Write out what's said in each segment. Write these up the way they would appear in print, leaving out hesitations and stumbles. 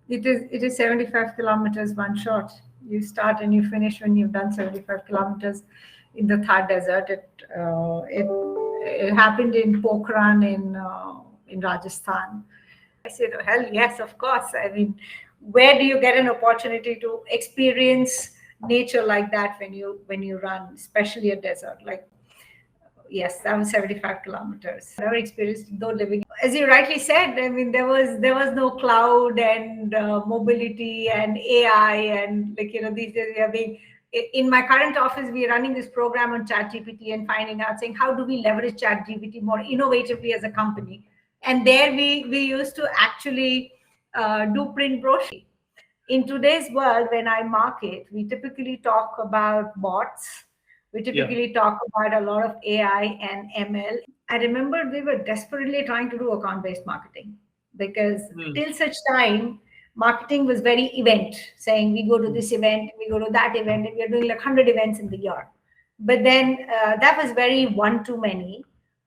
It is 75 kilometers one shot. You start and you finish when you've done 75 kilometers in the Thar Desert. It happened in Pokhran in Rajasthan. I said, oh, hell yes, of course. I mean, where do you get an opportunity to experience nature like that when you run, especially a desert? Like, yes, that was 75 kilometers. Never experienced though living. As you rightly said, I mean, there was no cloud and mobility and AI and like these days we are being. In my current office, we are running this program on ChatGPT and finding out saying how do we leverage ChatGPT more innovatively as a company. And there we used to actually do print brochures. In today's world, when I market, we typically talk about bots. We Yeah. typically talk about a lot of AI and ML. I remember we were desperately trying to do account-based marketing because Hmm. till such time, marketing was very event, saying we go to this event, we go to that event, and we are doing like 100 events in the year. But then that was very one too many.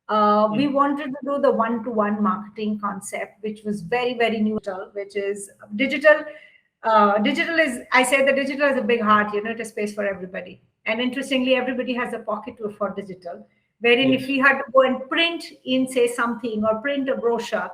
We Hmm. wanted to do the one-to-one marketing concept, which was very, very new, which is digital. Digital is, I say the digital is a big heart, it is space for everybody. And interestingly, everybody has a pocket to afford digital, wherein if Yes. we had to go and print in, say, something or print a brochure,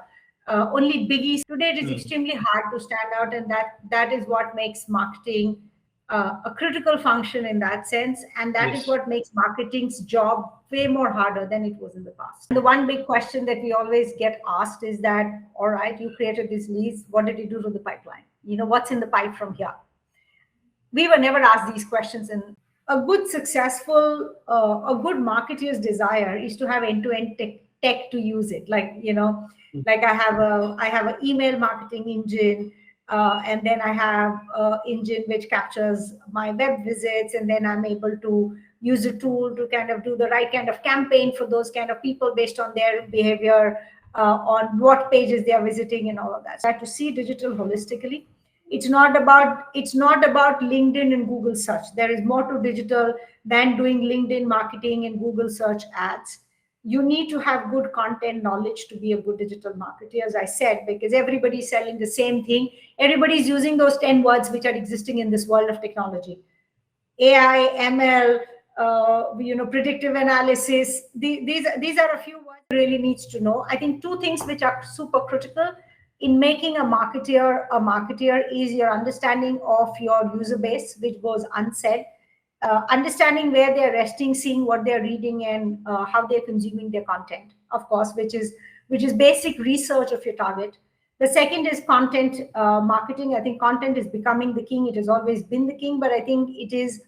only biggies. Today, it is Hmm. extremely hard to stand out, and that is what makes marketing a critical function in that sense, and that is Yes. what makes marketing's job way more harder than it was in the past. And the one big question that we always get asked is that, all right, you created these leads, what did you do to the pipeline? What's in the pipe from here? We were never asked these questions. And a good marketeer's desire is to have end-to-end tech to use it. Like Hmm. like I have an email marketing engine, and then I have an engine which captures my web visits, and then I'm able to use a tool to kind of do the right kind of campaign for those kind of people based on their behavior, on what pages they are visiting and all of that. So I have to see digital holistically. It's not about LinkedIn and Google search. There is more to digital than doing LinkedIn marketing and Google search ads. You need to have good content knowledge to be a good digital marketer, as I said, because everybody's selling the same thing. Everybody's using those 10 words which are existing in this world of technology. AI, ML, predictive analysis. These are a few words really needs to know. I think two things which are super critical in making a marketer is your understanding of your user base, which goes unsaid. Understanding where they're resting, seeing what they're reading, and how they're consuming their content, of course, which is basic research of your target. The second is content marketing. I think content is becoming the king. It has always been the king, but I think it is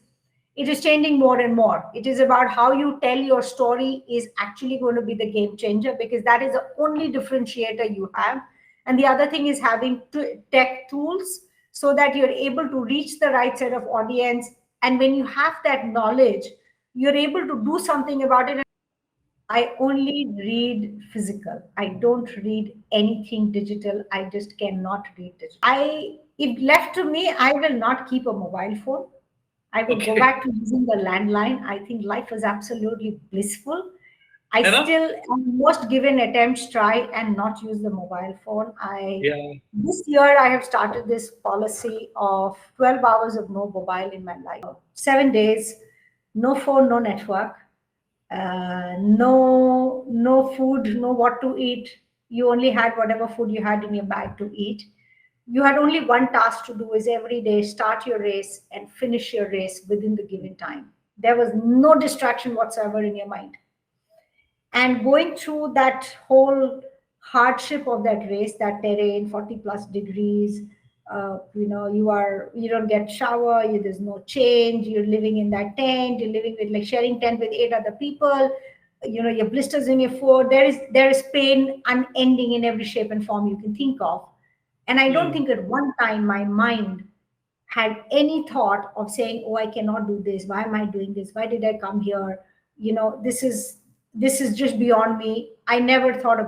changing more and more. It is about how you tell your story is actually going to be the game changer, because that is the only differentiator you have. And the other thing is having tech tools so that you're able to reach the right set of audience. And when you have that knowledge, you're able to do something about it. I only read physical. I don't read anything digital. I just cannot read digital. If left to me, I will not keep a mobile phone. I will go Okay. back to using the landline. I think life is absolutely blissful. I Enough? still, on most given attempts, try and not use the mobile phone. Yeah. This year I have started this policy of 12 hours of no mobile in my life. 7 days, no phone, no network, no food, no what to eat. You only had whatever food you had in your bag to eat. You had only one task to do, is every day start your race and finish your race within the given time. There was no distraction whatsoever in your mind. And going through that whole hardship of that race, that terrain, 40 plus degrees, you don't get shower, there's no change, you're living in that tent, you're living with, like, sharing tent with 8 other people, your blisters in your foot. There is pain unending in every shape and form you can think of. And I don't Hmm. think at one time my mind had any thought of saying, oh, I cannot do this, why am I doing this, why did I come here, this is just beyond me. I never thought of